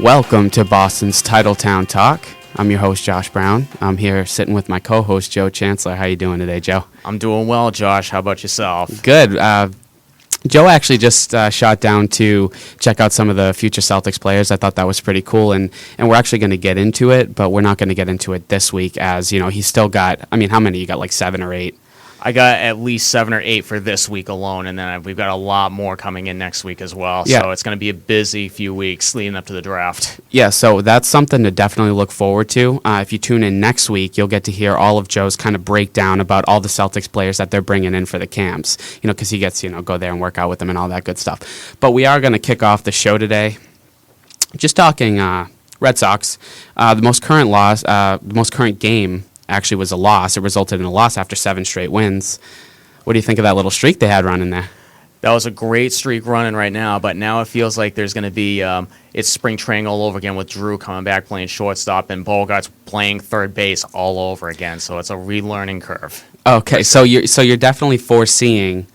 Welcome to Boston's Titletown Talk. I'm your host, Josh Brown. I'm here sitting with my co-host, Joe Chancellor. How you doing today, Joe? I'm doing well, Josh. How about yourself? Good. Joe actually just shot down to check out some of the future Celtics players. I thought that was pretty cool, and we're actually going to get into it, but we're not going to get into it this week as, you know, he's still got, how many? You got like 7 or 8? I got at least 7 or 8 for this week alone, and then we've got a lot more coming in next week as well. Yeah. So it's going to be a busy few weeks leading up to the draft. Yeah, so that's something to definitely look forward to. If you tune in next week, you'll get to hear all of Joe's kind of breakdown about all the Celtics players that they're bringing in for the camps, because he gets, go there and work out with them and all that good stuff. But we are going to kick off the show today just talking Red Sox. The most current game actually was a loss. It resulted in a loss after 7 straight wins. What do you think of that little streak they had running there? That was a great streak running right now, but now it feels like there's going to be it's spring training all over again with Drew coming back playing shortstop and Bogaerts playing third base all over again. So it's a relearning curve. Okay, so you're definitely foreseeing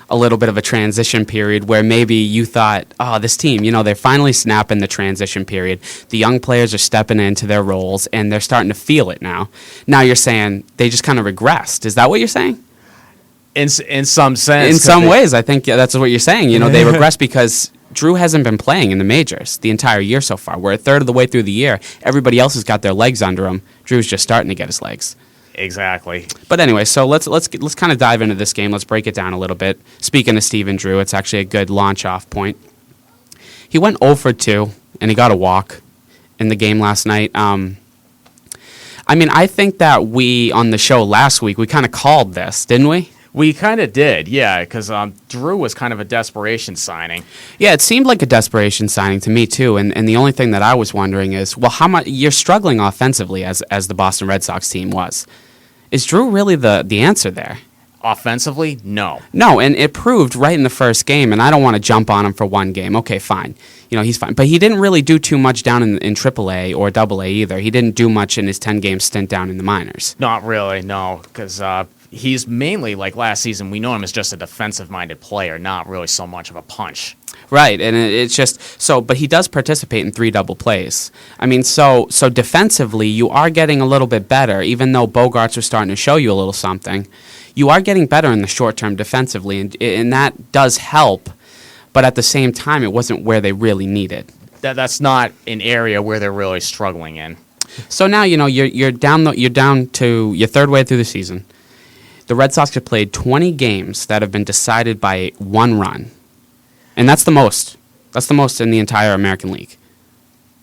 a little bit of a transition period where maybe you thought, this team, they're finally snapping the transition period. The young players are stepping into their roles, and they're starting to feel it now. Now you're saying they just kind of regressed. Is that what you're saying? In some sense. In some ways, I think that's what you're saying. They regressed because Drew hasn't been playing in the majors the entire year so far. We're a third of the way through the year. Everybody else has got their legs under him. Drew's just starting to get his legs. Exactly. But anyway, so let's kind of dive into this game. Let's break it down a little bit. Speaking of Steven Drew, it's actually a good launch-off point. He went 0 for 2, and he got a walk in the game last night. I think that we, on the show last week, we kind of called this, didn't we? We kind of did, yeah, because Drew was kind of a desperation signing. Yeah, it seemed like a desperation signing to me, too. And the only thing that I was wondering is, well, how much you're struggling offensively as the Boston Red Sox team was. Is Drew really the answer there? Offensively, no. No, and it proved right in the first game, and I don't want to jump on him for one game. Okay, fine. He's fine. But he didn't really do too much down in AAA or AA either. He didn't do much in his 10-game stint down in the minors. Not really, no, because he's mainly, like last season, we know him as just a defensive-minded player, not really so much of a punch. Right, and it's just but he does participate in 3 double plays. So defensively, you are getting a little bit better, even though Bogaerts was starting to show you a little something. You are getting better in the short term defensively, and that does help, but at the same time, it wasn't where they really needed. That's not an area where they're really struggling in. So now, you're down to your third way through the season. The Red Sox have played 20 games that have been decided by 1 run. And that's the most. That's the most in the entire American League.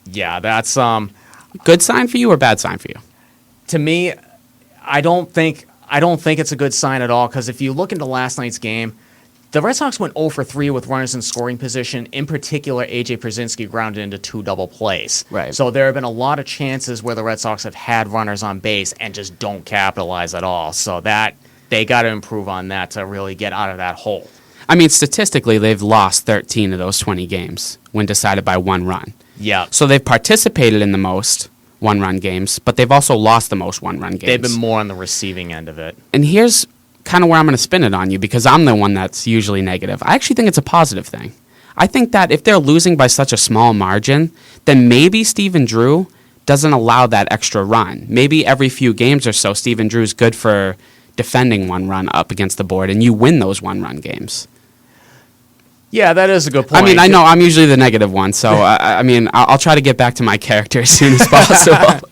Yeah, that's good sign for you or bad sign for you? To me, I don't think it's a good sign at all, because if you look into last night's game, the Red Sox went 0 for 3 with runners in scoring position. In particular, A.J. Pierzynski grounded into 2 double plays. Right. So there have been a lot of chances where the Red Sox have had runners on base and just don't capitalize at all. So that they got to improve on that to really get out of that hole. Statistically, they've lost 13 of those 20 games when decided by 1 run. Yeah. So they've participated in the most 1-run games, but they've also lost the most 1-run games. They've been more on the receiving end of it. And here's kind of where I'm going to spin it on you, because I'm the one that's usually negative. I actually think it's a positive thing. I think that if they're losing by such a small margin, then maybe Steven Drew doesn't allow that extra run. Maybe every few games or so, Steven Drew's good for defending 1 run up against the board, and you win those 1-run games. Yeah, that is a good point. I know I'm usually the negative one, so I'll try to get back to my character as soon as possible.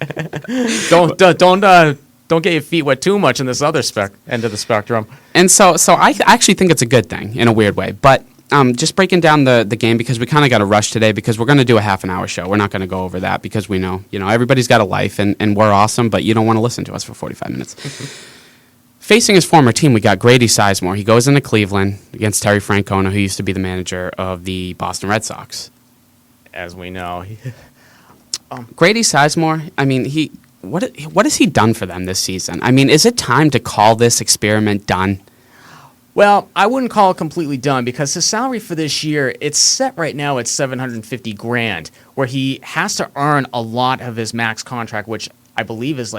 Don't get your feet wet too much in this other end of the spectrum. And so I actually think it's a good thing in a weird way. But just breaking down the game, because we kind of got to rush today, because we're going to do a half-an-hour show. We're not going to go over that because we know everybody's got a life and we're awesome, but you don't want to listen to us for 45 minutes. Facing his former team, we got Grady Sizemore. He goes into Cleveland against Terry Francona, who used to be the manager of the Boston Red Sox. As we know. Grady Sizemore, what has he done for them this season? Is it time to call this experiment done? Well, I wouldn't call it completely done, because his salary for this year, it's set right now at $750,000, where he has to earn a lot of his max contract, which I believe is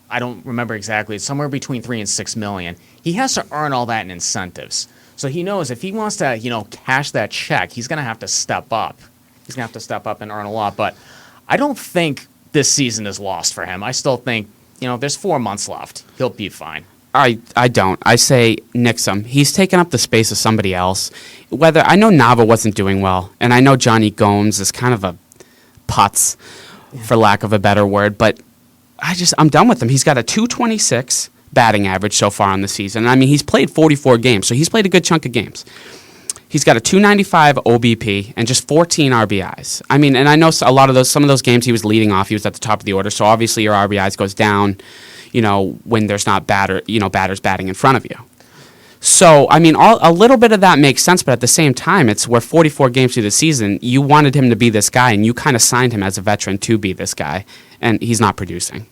I don't remember exactly. It's somewhere between $3 and $6 million. He has to earn all that in incentives. So he knows if he wants to, cash that check, he's going to have to step up. He's going to have to step up and earn a lot. But I don't think this season is lost for him. I still think, there's 4 months left. He'll be fine. I don't. I say nix him. He's taken up the space of somebody else. I know Nava wasn't doing well, and I know Johnny Gomes is kind of a putz, for lack of a better word, but I'm done with him. He's got a 226 batting average so far on the season. I mean, he's played 44 games, so he's played a good chunk of games. He's got a 295 OBP and just 14 RBIs. I mean, and I know some of those games he was leading off, he was at the top of the order, so obviously your RBIs goes down, when there's not batters batting in front of you. So, I mean, a little bit of that makes sense, but at the same time, we're 44 games through the season. You wanted him to be this guy, and you kind of signed him as a veteran to be this guy, and he's not producing.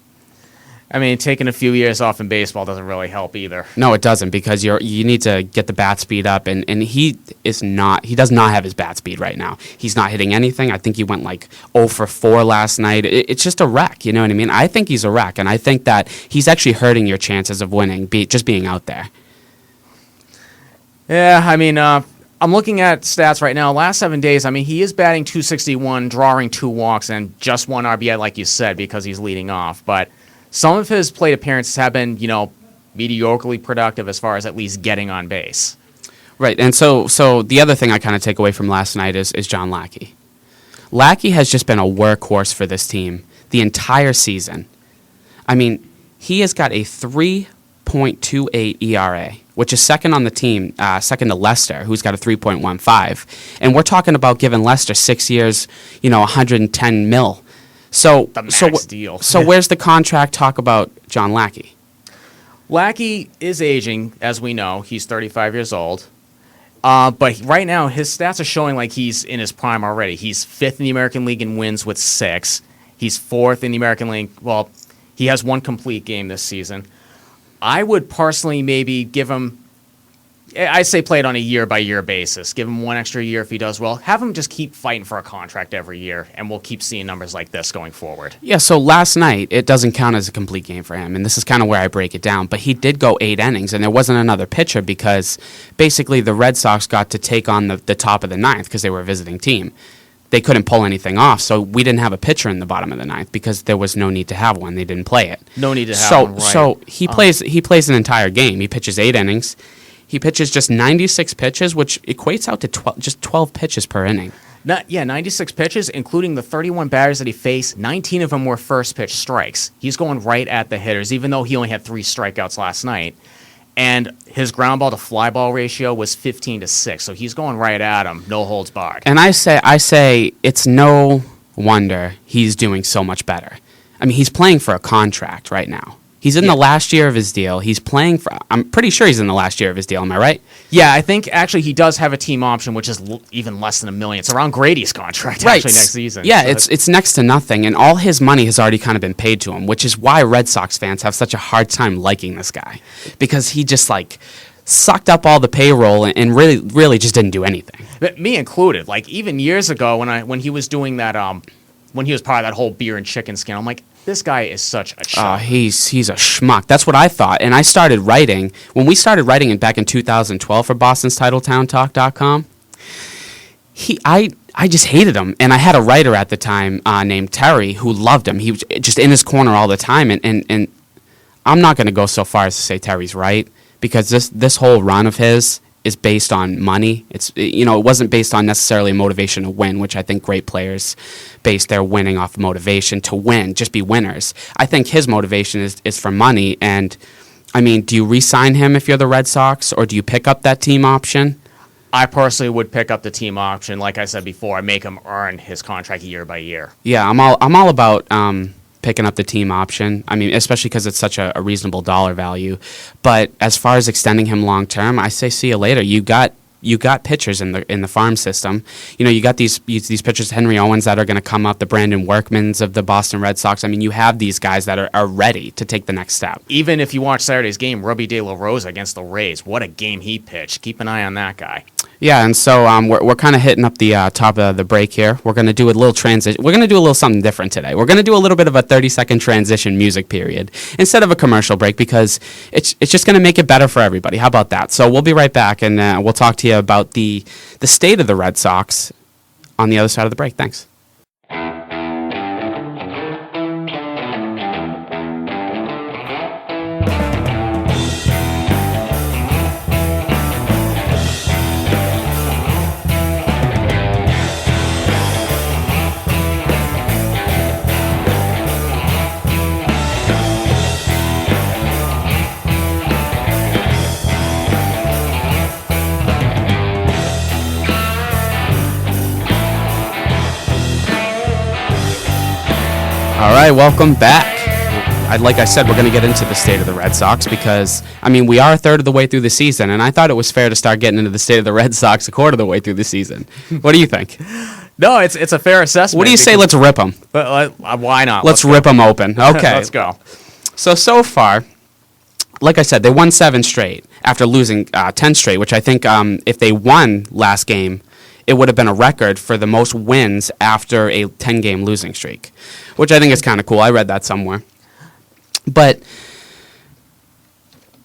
I mean, taking a few years off in baseball doesn't really help either. No, it doesn't, because you need to get the bat speed up, and he does not have his bat speed right now. He's not hitting anything. I think he went like 0 for 4 last night. It's just a wreck, you know what I mean? I think he's a wreck, and I think that he's actually hurting your chances of winning, just being out there. Yeah, I mean, I'm looking at stats right now. Last 7 days, I mean, he is batting .261, drawing 2 walks, and just 1 RBI, like you said, because he's leading off, but some of his plate appearances have been, mediocrely productive as far as at least getting on base. Right, and so the other thing I kind of take away from last night is John Lackey. Lackey has just been a workhorse for this team the entire season. I mean, he has got a 3.28 ERA, which is second on the team, second to Lester, who's got a 3.15. And we're talking about giving Lester 6 years, $110 million. So, the max deal. So where's the contract talk about John Lackey? Lackey is aging, as we know. He's 35 years old. But right now, his stats are showing like he's in his prime already. He's 5th in the American League in wins with 6. He's 4th in the American League. Well, he has 1 complete game this season. I would personally maybe give him, I say play it on a year-by-year basis. Give him 1 extra year if he does well. Have him just keep fighting for a contract every year, and we'll keep seeing numbers like this going forward. Yeah, so last night, it doesn't count as a complete game for him, and this is kind of where I break it down. But he did go 8 innings, and there wasn't another pitcher because basically the Red Sox got to take on the top of the 9th because they were a visiting team. They couldn't pull anything off, so we didn't have a pitcher in the bottom of the 9th because there was no need to have one. They didn't play it. No need to have one, right. So he plays an entire game. He pitches 8 innings. He pitches just 96 pitches, which equates out to 12 pitches per inning. 96 pitches, including the 31 batters that he faced. 19 of them were first pitch strikes. He's going right at the hitters, even though he only had 3 strikeouts last night. And his ground ball to fly ball ratio was 15-6, so he's going right at him, no holds barred. And I say it's no wonder he's doing so much better. I mean, he's playing for a contract right now. He's in the last year of his deal. I'm pretty sure he's in the last year of his deal. Am I right? Yeah, I think actually he does have a team option, which is even less than $1 million. It's around Grady's contract actually next season. Yeah, so it's next to nothing, and all his money has already kind of been paid to him, which is why Red Sox fans have such a hard time liking this guy, because he just sucked up all the payroll and really just didn't do anything. But me included. Like even years ago when he was doing that, when he was part of that whole beer and chicken scandal, I'm like, this guy is such a schmuck. He's a schmuck. That's what I thought. And I started writing. When we started writing back in 2012 for Boston's TitleTownTalk.com, I just hated him. And I had a writer at the time named Terry who loved him. He was just in his corner all the time. And I'm not going to go so far as to say Terry's right, because this whole run of his is based on money. It wasn't based on necessarily motivation to win, which I think great players base their winning off motivation to win, just be winners. I think his motivation is for money. And I mean, do you re-sign him if you're the Red Sox, or do you pick up that team option? I personally would pick up the team option. Like I said before, I make him earn his contract year by year. Yeah, I'm all about picking up the team option. I mean, especially because it's such a reasonable dollar value. But as far as extending him long term, I say see you later. You got pitchers in the farm system. You got these pitchers, Henry Owens, that are going to come up, the Brandon Workmans of the Boston Red Sox. I mean, you have these guys that are ready to take the next step. Even if you watch Saturday's game, Robbie De La Rosa against the Rays, what a game he pitched. Keep an eye on that guy. Yeah, and so we're kind of hitting up the top of the break here. We're going to do a little transition. We're going to do a little something different today. We're going to do a little bit of a 30-second transition music period instead of a commercial break, because it's just going to make it better for everybody. How about that? So we'll be right back, and we'll talk to you about the state of the Red Sox on the other side of the break. Thanks. All right, welcome back. Like I said, we're going to get into the state of the Red Sox because, I mean, we are a third of the way through the season, and I thought it was fair to start getting into the state of the Red Sox a quarter of the way through the season. What do you think? No, it's a fair assessment. What do you say? Let's rip them. Why not? Let's rip them open. Okay. Let's go. So far, like I said, they won 7 straight after losing 10 straight, which I think if they won last game, it would have been a record for the most wins after a 10-game losing streak, which I think is kind of cool. I read that somewhere. But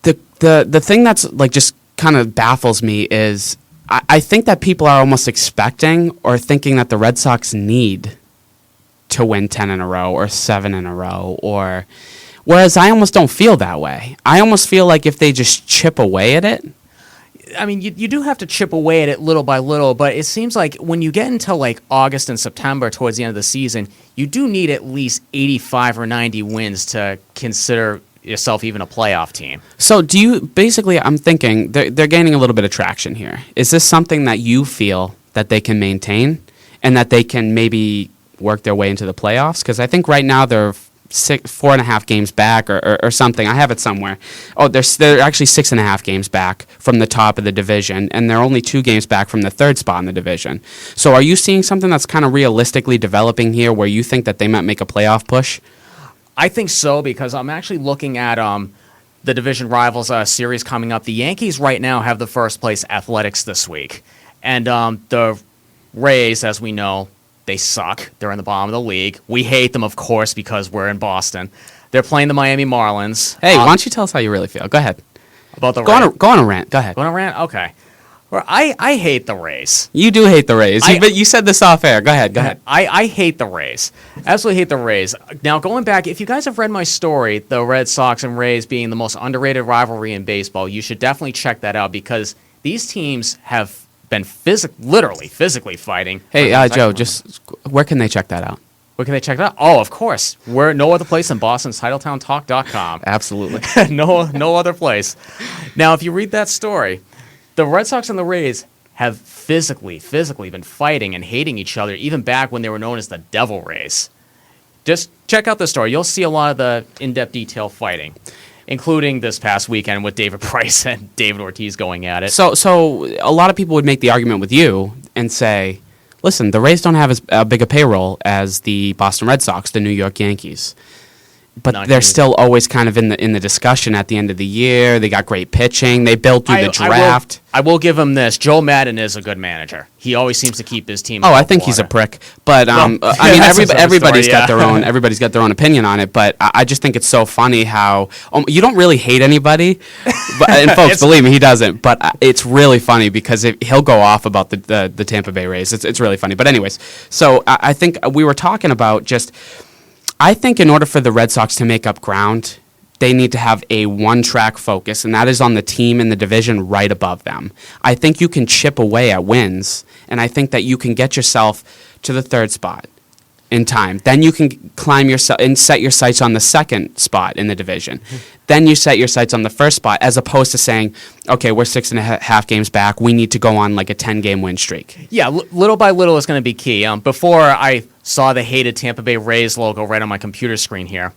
the thing that's like just kind of baffles me is I think that people are almost expecting or thinking that the Red Sox need to win 10 in a row or 7 in a row, or whereas I almost don't feel that way. I almost feel like if they just chip away at it. I mean, you do have to chip away at it little by little, but it seems like when you get into like August and September towards the end of the season, you do need at least 85 or 90 wins to consider yourself even a playoff team. So do you, basically, I'm thinking they're gaining a little bit of traction here. Is this something that you feel that they can maintain and that they can maybe work their way into the playoffs? Because I think right now they're 4.5 games back or something. I have it somewhere. Oh, they're actually 6.5 games back from the top of the division, and they're only 2 games back from the third spot in the division. So are you seeing something that's kind of realistically developing here where you think that they might make a playoff push? I think so, because I'm actually looking at the division rivals series coming up. The Yankees right now have the first place Athletics this week, and the Rays, as we know, they suck. They're in the bottom of the league. We hate them, of course, because we're in Boston. They're playing the Miami Marlins. Hey, why don't you tell us how you really feel? Go ahead. About the Go on a rant. Go ahead. Go on a rant? Okay. Well, I hate the Rays. You do hate the Rays. You said this off air. Go ahead. I hate the Rays. Absolutely hate the Rays. Now, going back, if you guys have read my story, the Red Sox and Rays being the most underrated rivalry in baseball, you should definitely check that out because these teams have been literally physically fighting. Hey, Joe, just where can they check that out? Where can they check that out? Oh, of course. We're no other place than Boston's TitleTownTalk.com. Absolutely. No other place. Now, if you read that story, the Red Sox and the Rays have physically been fighting and hating each other even back when they were known as the Devil Rays. Just check out the story. You'll see a lot of the in-depth detail fighting, including this past weekend with David Price and David Ortiz going at it. So a lot of people would make the argument with you and say, listen, the Rays don't have as big a payroll as the Boston Red Sox, the New York Yankees. But they're still always kind of in the discussion at the end of the year. They got great pitching. They built through the draft. I will give him this. Joe Madden is a good manager. He always seems to keep his team. Oh, I think he's a prick. But I mean, everybody's got their own opinion on it. But I just think it's so funny how you don't really hate anybody. And folks, believe me, he doesn't. But it's really funny because he'll go off about the Tampa Bay Rays. It's really funny. But anyways, so I think we were talking about just. I think in order for the Red Sox to make up ground, they need to have a one-track focus, and that is on the team in the division right above them. I think you can chip away at wins, and I think that you can get yourself to the third spot in time. Then you can climb yourself and set your sights on the second spot in the division. Then you set your sights on the first spot, as opposed to saying, okay, we're 6.5 games back. We need to go on like a 10-game win streak. Yeah, little by little is going to be key. Before I saw the hated Tampa Bay Rays logo right on my computer screen here.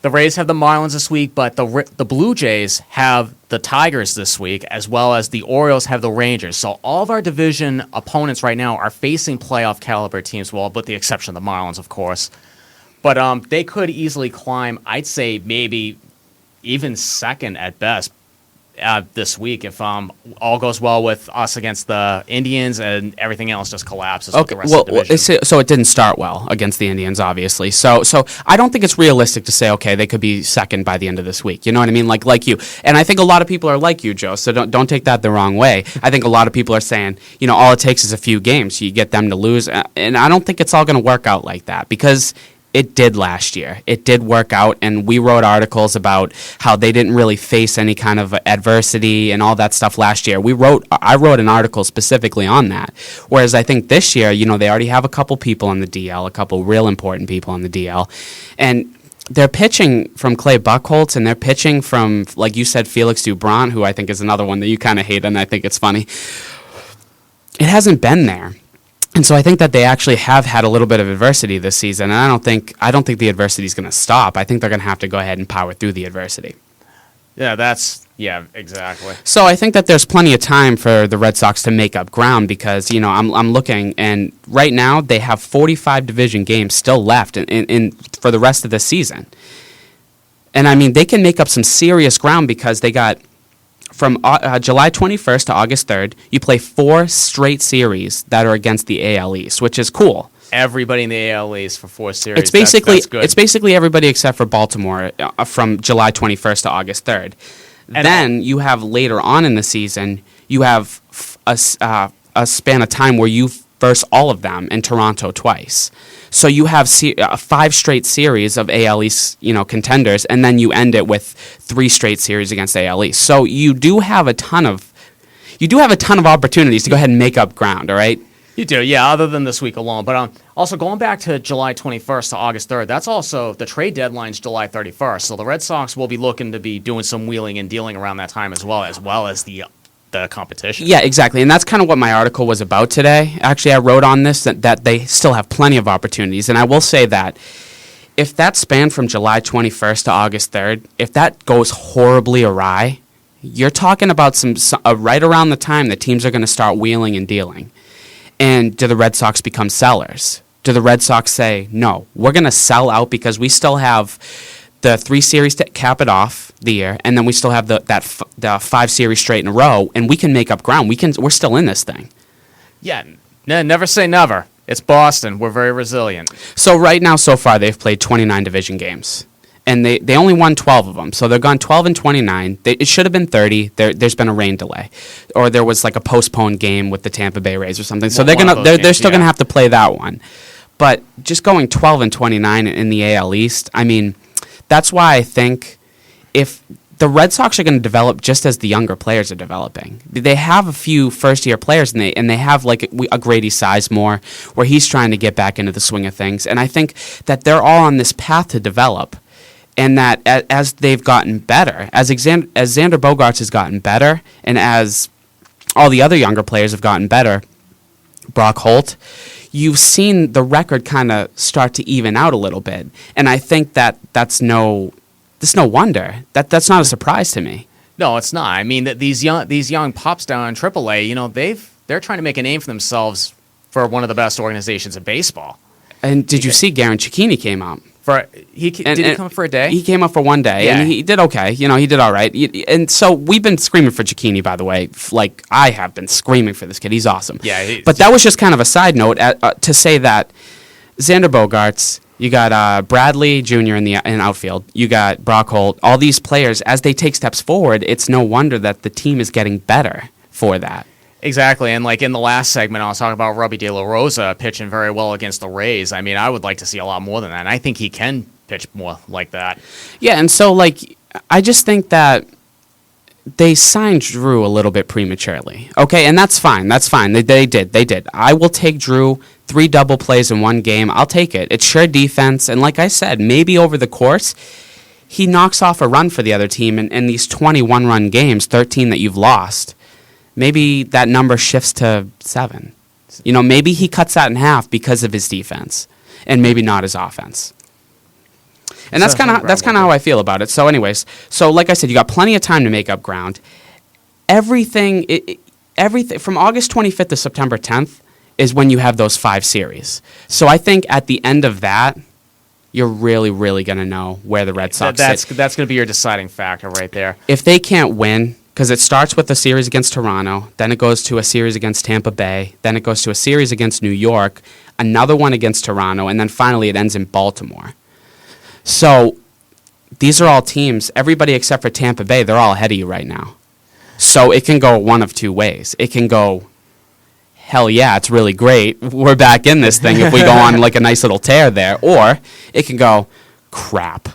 The Rays have the Marlins this week, but the Blue Jays have the Tigers this week, as well as the Orioles have the Rangers. So all of our division opponents right now are facing playoff caliber teams, well, with the exception of the Marlins, of course. But they could easily climb, I'd say maybe even second at best, this week if all goes well with us against the Indians and everything else just collapses with the rest of the division. So it didn't start well against the Indians, obviously. So I don't think it's realistic to say, okay, they could be second by the end of this week. You know what I mean? Like you. And I think a lot of people are like you, Joe, so don't take that the wrong way. I think a lot of people are saying, all it takes is a few games. You get them to lose. And I don't think it's all going to work out like that because it did last year. It did work out, and we wrote articles about how they didn't really face any kind of adversity and all that stuff last year. I wrote an article specifically on that. Whereas I think this year, they already have a couple people on the DL, a couple real important people on the DL, and they're pitching from Clay Buchholz, and they're pitching from, like you said, Felix Dubron, who I think is another one that you kind of hate, and I think it's funny. It hasn't been there. And so I think that they actually have had a little bit of adversity this season, and I don't think the adversity is going to stop. I think they're going to have to go ahead and power through the adversity. Yeah, exactly. So I think that there's plenty of time for the Red Sox to make up ground because I'm looking, and right now they have 45 division games still left in for the rest of the season, and I mean they can make up some serious ground because they got. From July 21st to August 3rd, you play 4 straight series that are against the AL East, which is cool. Everybody in the AL East for 4 series. That's good. It's basically everybody except for Baltimore from July 21st to August 3rd. And then you have later on in the season, you have a span of time where you verse all of them in Toronto twice. So you have 5 straight series of AL East, contenders, and then you end it with 3 straight series against AL East. So you do have a ton of opportunities to go ahead and make up ground. All right. You do, yeah. Other than this week alone, but also going back to July 21st to August 3rd, that's also the trade deadline's July 31st. So the Red Sox will be looking to be doing some wheeling and dealing around that time as well as the competition. Yeah, exactly. And that's kind of what my article was about today. Actually, I wrote on this that they still have plenty of opportunities. And I will say that if that span from July 21st to August 3rd, if that goes horribly awry, you're talking about some right around the time that teams are going to start wheeling and dealing. And do the Red Sox become sellers? Do the Red Sox say, no, we're going to sell out because we still have the 3 series to cap it off the year, and then we still have the 5 series straight in a row, and we can make up ground. We're still in this thing. Yeah, never say never. It's Boston. We're very resilient. So right now, so far, they've played 29 division games, and they only won 12 of them. So they've gone 12 and 29. It should have been 30. There's been a rain delay, or there was like a postponed game with the Tampa Bay Rays or something. So they're still gonna have to play that one. But just going 12 and 29 in the AL East, I mean. That's why I think if the Red Sox are going to develop just as the younger players are developing, they have a few first-year players, and they have like a Grady Sizemore where he's trying to get back into the swing of things. And I think that they're all on this path to develop, and that as they've gotten better, as Xander Bogaerts has gotten better, and as all the other younger players have gotten better, Brock Holt, you've seen the record kind of start to even out a little bit, and I think that's no wonder. That's not a surprise to me. No, it's not. I mean, that these young pups down in AAA, they're trying to make a name for themselves for one of the best organizations in baseball. And did you see Garen Cicchini came out? Did he come up for a day? He came up for one day, and he did okay. He did all right. And so we've been screaming for Cicchini, by the way. Like, I have been screaming for this kid. He's awesome. Yeah. But that was just kind of a side note to say that Xander Bogaerts, you got Bradley Jr. in outfield, you got Brock Holt, all these players, as they take steps forward, it's no wonder that the team is getting better for that. Exactly, and like in the last segment, I was talking about Robbie De La Rosa pitching very well against the Rays. I mean, I would like to see a lot more than that, and I think he can pitch more like that. Yeah, and so, like, I just think that they signed Drew a little bit prematurely. Okay, and that's fine. They did. I will take Drew 3 double plays in one game. I'll take it. It's sure defense, and like I said, maybe over the course, he knocks off a run for the other team, and in these 21-run games, 13 that you've lost, maybe that number shifts to 7. Maybe he cuts that in half because of his defense, and maybe not his offense. And that's kind of how I feel about it. So, anyways, like I said, you got plenty of time to make up ground. Everything from August 25th to September 10th is when you have those 5 series. So I think at the end of that, you're really, really going to know where the Red Sox sit. That's going to be your deciding factor right there. If they can't win because it starts with a series against Toronto, then it goes to a series against Tampa Bay, then it goes to a series against New York, another one against Toronto, and then finally it ends in Baltimore. So these are all teams, everybody except for Tampa Bay, they're all ahead of you right now. So it can go one of two ways. It can go, hell yeah, it's really great, we're back in this thing if we go on like a nice little tear there. Or it can go, crap,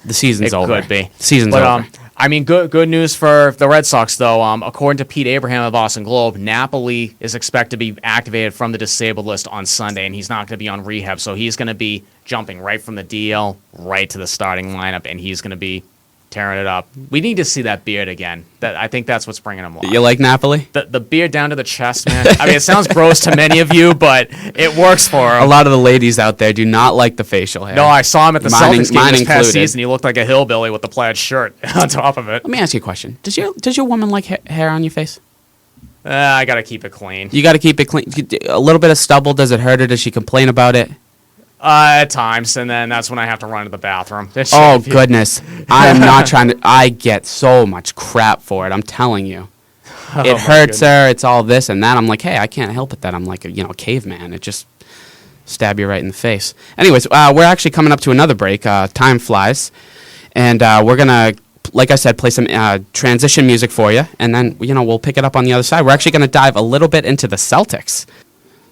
the season's over. It could be. Season's over. I mean, good news for the Red Sox, though. According to Pete Abraham of Boston Globe, Napoli is expected to be activated from the disabled list on Sunday, and he's not going to be on rehab. So he's going to be jumping right from the DL right to the starting lineup, and he's going to be tearing it up. We need to see that beard again. I think that's what's bringing him along. You like Napoli? The beard down to the chest, man. I mean, it sounds gross to many of you, but it works for him. A lot of the ladies out there do not like the facial hair. No, I saw him at the Celtics game this past season. He looked like a hillbilly with the plaid shirt on top of it. Let me ask you a question. Does your woman like hair on your face? I got to keep it clean. You got to keep it clean. A little bit of stubble, does it hurt her? Does she complain about it? At times, and then that's when I have to run to the bathroom. Oh, goodness. I am not trying to... I get so much crap for it, I'm telling you. It hurts her, it's all this and that. I'm like, hey, I can't help it that I'm like a caveman. It just stab you right in the face. Anyways, we're actually coming up to another break. Time flies. And we're going to, like I said, play some transition music for you, and then, we'll pick it up on the other side. We're actually going to dive a little bit into the Celtics.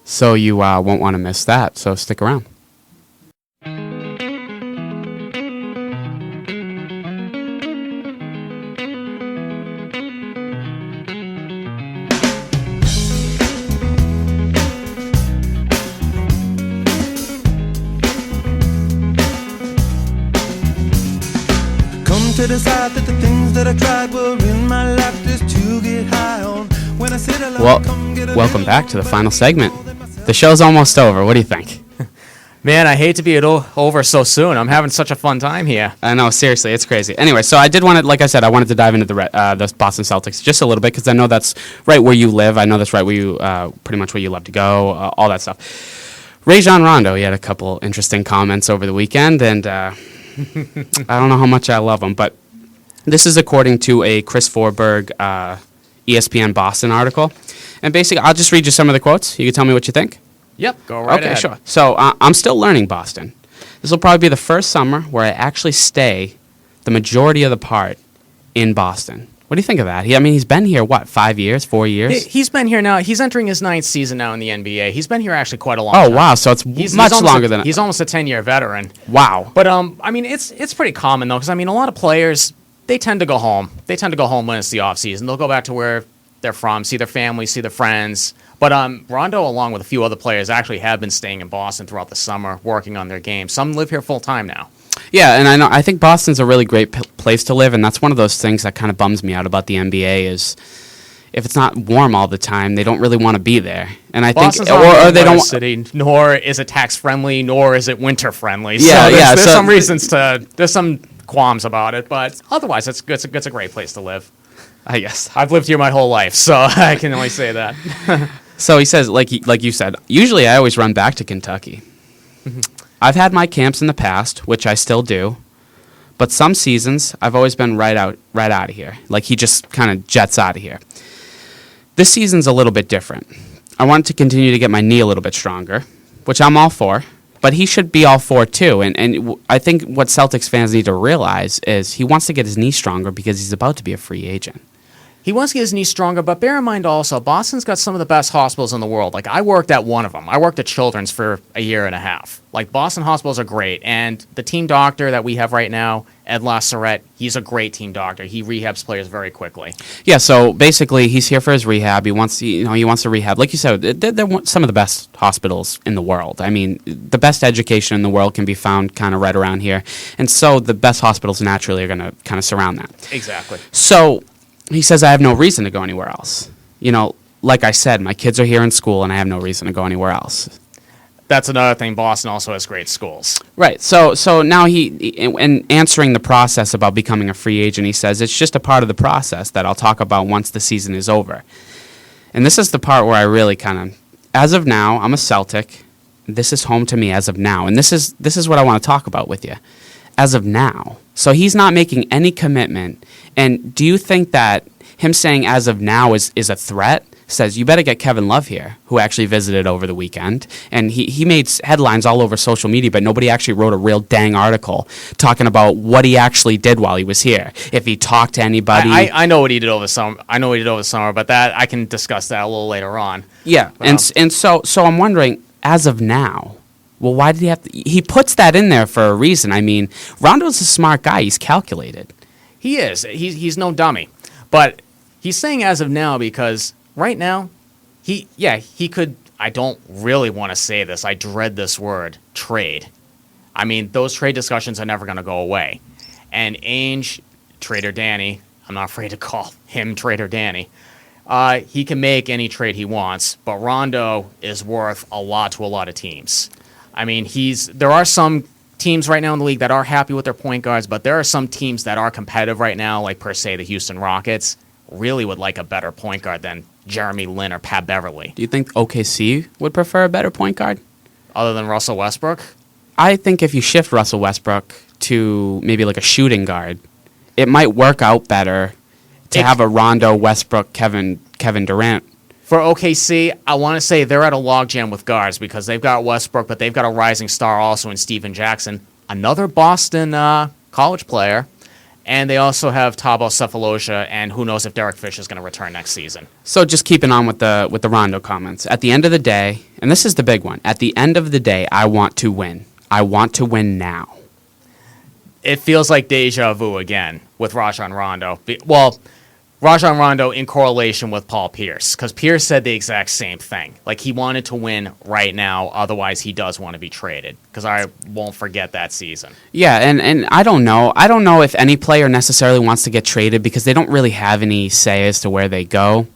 So you won't want to miss that, so stick around. To decide that the things that I tried were in my life just to get high on. When I sit alone, well, welcome back to the final segment. The show's almost over. What do you think? Man, I hate to be over so soon. I'm having such a fun time here. I know, seriously, it's crazy. Anyway, so I did want to, like I said, I wanted to dive into the Boston Celtics just a little bit because I know that's right where you live. I know that's right where you, pretty much where you love to go, all that stuff. Rajon Rondo, he had a couple interesting comments over the weekend, and I don't know how much I love him, but this is according to a Chris Forberg ESPN Boston article. And basically, I'll just read you some of the quotes. You can tell me what you think. Yep, go right ahead. Okay, sure. So I'm still learning Boston. This will probably be the first summer where I actually stay the majority of the part in Boston. What do you think of that? He's been here, 5 years, 4 years? He's been here now. He's entering his 9th season now in the NBA. He's been here actually quite a long time. Oh, wow. So it's much longer than... He's almost a 10-year veteran. Wow. But, it's pretty common, though, because, a lot of players, they tend to go home. They tend to go home when it's the off-season. They'll go back to where they're from, see their family, see their friends. But Rondo, along with a few other players, actually have been staying in Boston throughout the summer, working on their game. Some live here full-time now. Yeah, and I think Boston's a really great place to live, and that's one of those things that kind of bums me out about the NBA is if it's not warm all the time, they don't really want to be there. And I Boston's think, or they don't city, nor is it tax friendly, nor is it winter friendly. Yeah, so there's some reasons there's some qualms about it, but otherwise, it's a great place to live. I guess I've lived here my whole life, so I can only say that. So he says, like you said, usually I always run back to Kentucky. I've had my camps in the past, which I still do, but some seasons I've always been right out of here. Like he just kind of jets out of here. This season's a little bit different. I want to continue to get my knee a little bit stronger, which I'm all for, but he should be all for too. And I think what Celtics fans need to realize is he wants to get his knee stronger because he's about to be a free agent. He wants to get his knee stronger, but bear in mind also, Boston's got some of the best hospitals in the world. Like, I worked at one of them. I worked at Children's for a year and a half. Like, Boston hospitals are great, and the team doctor that we have right now, Ed Lasseret, he's a great team doctor. He rehabs players very quickly. Yeah, so basically, he's here for his rehab. He wants to rehab. Like you said, they're some of the best hospitals in the world. I mean, the best education in the world can be found kind of right around here, and so the best hospitals naturally are going to kind of surround that. Exactly. So he says, I have no reason to go anywhere else. Like I said, my kids are here in school, and I have no reason to go anywhere else. That's another thing. Boston also has great schools. Right. So now in answering the process about becoming a free agent, he says, it's just a part of the process that I'll talk about once the season is over. And this is the part where I really kind of, as of now, I'm a Celtic. This is home to me as of now. And this is what I want to talk about with you. As of now, So he's not making any commitment. And do you think that him saying as of now is a threat? Says you better get Kevin Love here, who actually visited over the weekend. And he made headlines all over social media, but nobody actually wrote a real dang article talking about what he actually did while he was here. If he talked to anybody. I know what he did over the summer. But that I can discuss that a little later on. Yeah, and so I'm wondering, as of now, well, why did he have to? He puts that in there for a reason. I mean, Rondo's a smart guy. He's calculated. He is. He's no dummy. But he's saying as of now because right now, he could. I don't really want to say this. I dread this word, trade. I mean, those trade discussions are never going to go away. And Ainge, Trader Danny, I'm not afraid to call him Trader Danny, he can make any trade he wants, but Rondo is worth a lot to a lot of teams. I mean, there are some teams right now in the league that are happy with their point guards, but there are some teams that are competitive right now, like per se the Houston Rockets, really would like a better point guard than Jeremy Lin or Pat Beverly. Do you think OKC would prefer a better point guard? Other than Russell Westbrook? I think if you shift Russell Westbrook to maybe like a shooting guard, it might work out better to have a Rondo, Westbrook, Kevin Durant. For OKC, I want to say they're at a logjam with guards because they've got Westbrook, but they've got a rising star also in Steven Jackson, another Boston college player. And they also have Thabo Sefolosha, and who knows if Derek Fisher is going to return next season. So just keeping on with the Rondo comments. At the end of the day, and this is the big one, at the end of the day, I want to win. I want to win now. It feels like deja vu again with Rajon Rondo. Well, Rajon Rondo in correlation with Paul Pierce, because Pierce said the exact same thing. Like, he wanted to win right now, otherwise he does want to be traded, because I won't forget that season. Yeah, and I don't know. I don't know if any player necessarily wants to get traded because they don't really have any say as to where they go.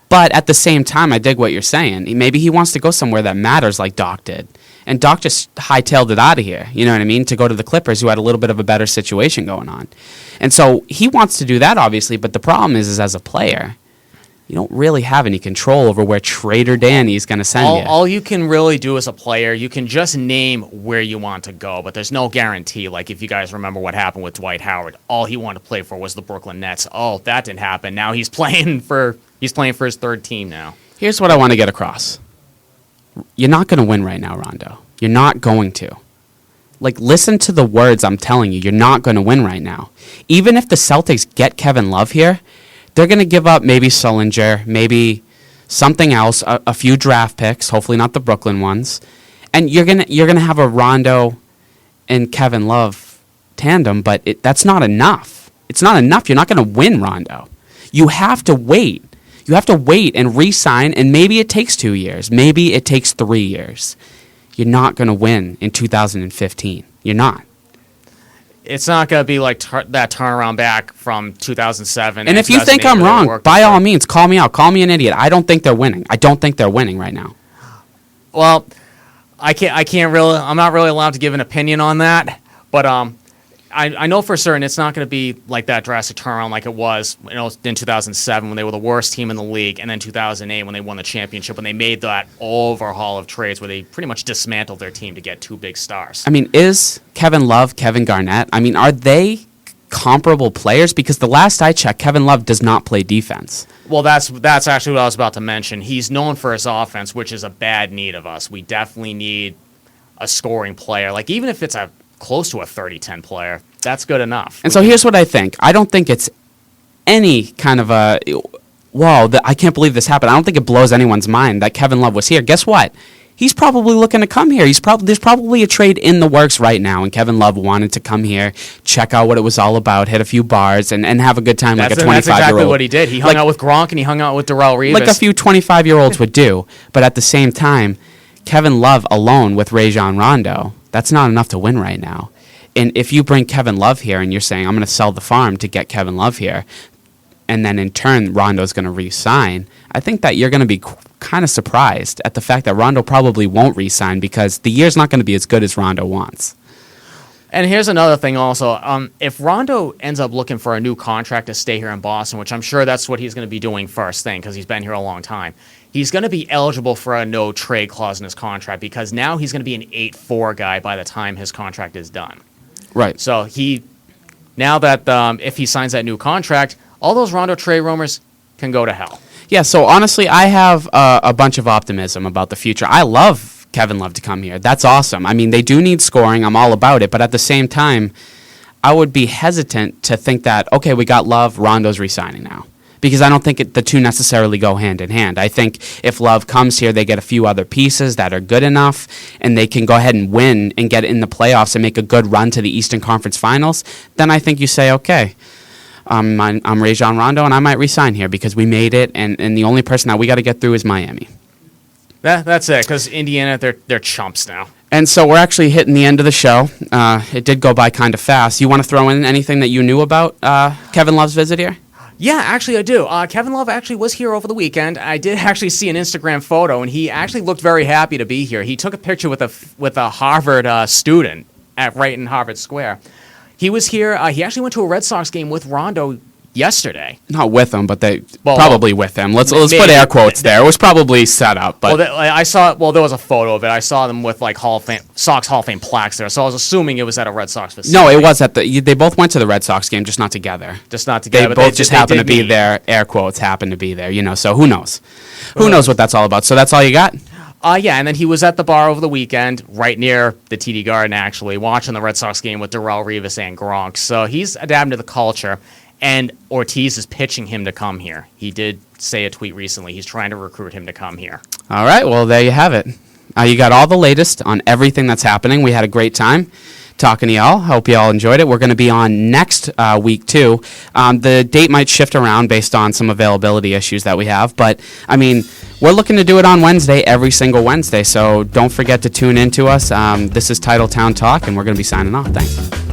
But at the same time, I dig what you're saying. Maybe he wants to go somewhere that matters like Doc did. And Doc just hightailed it out of here, you know what I mean, to go to the Clippers, who had a little bit of a better situation going on. And so he wants to do that, obviously, but the problem is as a player, you don't really have any control over where Trader Danny is going to send you. All you can really do as a player, you can just name where you want to go, but there's no guarantee. Like, if you guys remember what happened with Dwight Howard, all he wanted to play for was the Brooklyn Nets. Oh, that didn't happen. Now he's playing for his third team now. Here's what I want to get across. You're not going to win right now, Rondo. You're not going to. Like, listen to the words I'm telling you. You're not going to win right now. Even if the Celtics get Kevin Love here, they're going to give up maybe Sullinger, maybe something else, a few draft picks, hopefully not the Brooklyn ones. And you're gonna have a Rondo and Kevin Love tandem, but that's not enough. It's not enough. You're not going to win, Rondo. You have to wait. You have to wait and re-sign, and maybe it takes 2 years. Maybe it takes 3 years. You're not going to win in 2015. You're not. It's not going to be like that turnaround back from 2007. And if you think I'm wrong, by all means, call me out. Call me an idiot. I don't think they're winning. I don't think they're winning right now. Well, I can't really. I'm not really allowed to give an opinion on that. But I know for certain it's not going to be like that drastic turnaround like it was in 2007 when they were the worst team in the league, and then 2008 when they won the championship, when they made that overhaul of trades where they pretty much dismantled their team to get two big stars. I mean, is Kevin Love, Kevin Garnett, I mean, are they comparable players? Because the last I checked, Kevin Love does not play defense. Well, that's actually what I was about to mention. He's known for his offense, which is a bad need of us. We definitely need a scoring player. Like, even if it's close to a 30-10 player, that's good enough. And so here's what I think. I don't think it's any kind of a, whoa, I can't believe this happened. I don't think it blows anyone's mind that Kevin Love was here. Guess what? He's probably looking to come here. There's probably a trade in the works right now, and Kevin Love wanted to come here, check out what it was all about, hit a few bars, and have a good time like a 25-year-old. That's exactly what he did. He hung out with Gronk, and he hung out with Darrell Reeves. Like a few 25-year-olds would do. But at the same time, Kevin Love alone with Rajon Rondo, that's not enough to win right now. And if you bring Kevin Love here and you're saying, I'm going to sell the farm to get Kevin Love here, and then in turn Rondo's going to re-sign, I think that you're going to be kind of surprised at the fact that Rondo probably won't re-sign because the year's not going to be as good as Rondo wants. And here's another thing also. If Rondo ends up looking for a new contract to stay here in Boston, which I'm sure that's what he's going to be doing first thing because he's been here a long time, he's going to be eligible for a no-trade clause in his contract because now he's going to be an 8-4 guy by the time his contract is done. Right. So he now that if he signs that new contract, all those Rondo trade rumors can go to hell. Yeah, so honestly, I have a bunch of optimism about the future. I love Kevin Love to come here. That's awesome. I mean, they do need scoring. I'm all about it. But at the same time, I would be hesitant to think that, okay, we got Love, Rondo's re-signing now. Because I don't think the two necessarily go hand in hand. I think if Love comes here, they get a few other pieces that are good enough, and they can go ahead and win and get in the playoffs and make a good run to the Eastern Conference Finals, then I think you say, okay, I'm Rajon Rondo, and I might re-sign here because we made it, and the only person that we got to get through is Miami. That's it, because Indiana, they're chumps now. And so we're actually hitting the end of the show. It did go by kind of fast. You want to throw in anything that you knew about Kevin Love's visit here? Yeah, actually I do. Kevin Love actually was here over the weekend. I did actually see an Instagram photo, and he actually looked very happy to be here. He took a picture with a Harvard student right in Harvard Square. He was here. He actually went to a Red Sox game with Rondo yesterday. Not with him, but probably with him. Let's put air quotes there. It was probably set up. But I saw. Well, there was a photo of it. I saw them with like Sox Hall of Fame plaques there. So I was assuming it was at a Red Sox facility. No, it was at they both went to the Red Sox game, just not together. They both just happened to be there. Air quotes happened to be there. So who knows? Who knows what that's all about? So that's all you got? Yeah, and then he was at the bar over the weekend, right near the TD Garden, actually, watching the Red Sox game with Darrelle Revis and Gronk. So he's adapting to the culture. And Ortiz is pitching him to come here. He did say a tweet recently. He's trying to recruit him to come here. All right. Well, there you have it. You got all the latest on everything that's happening. We had a great time talking to y'all. Hope y'all enjoyed it. We're going to be on next week, too. The date might shift around based on some availability issues that we have. But, I mean, we're looking to do it on Wednesday, every single Wednesday. So don't forget to tune in to us. This is Titletown Talk, and we're going to be signing off. Thanks.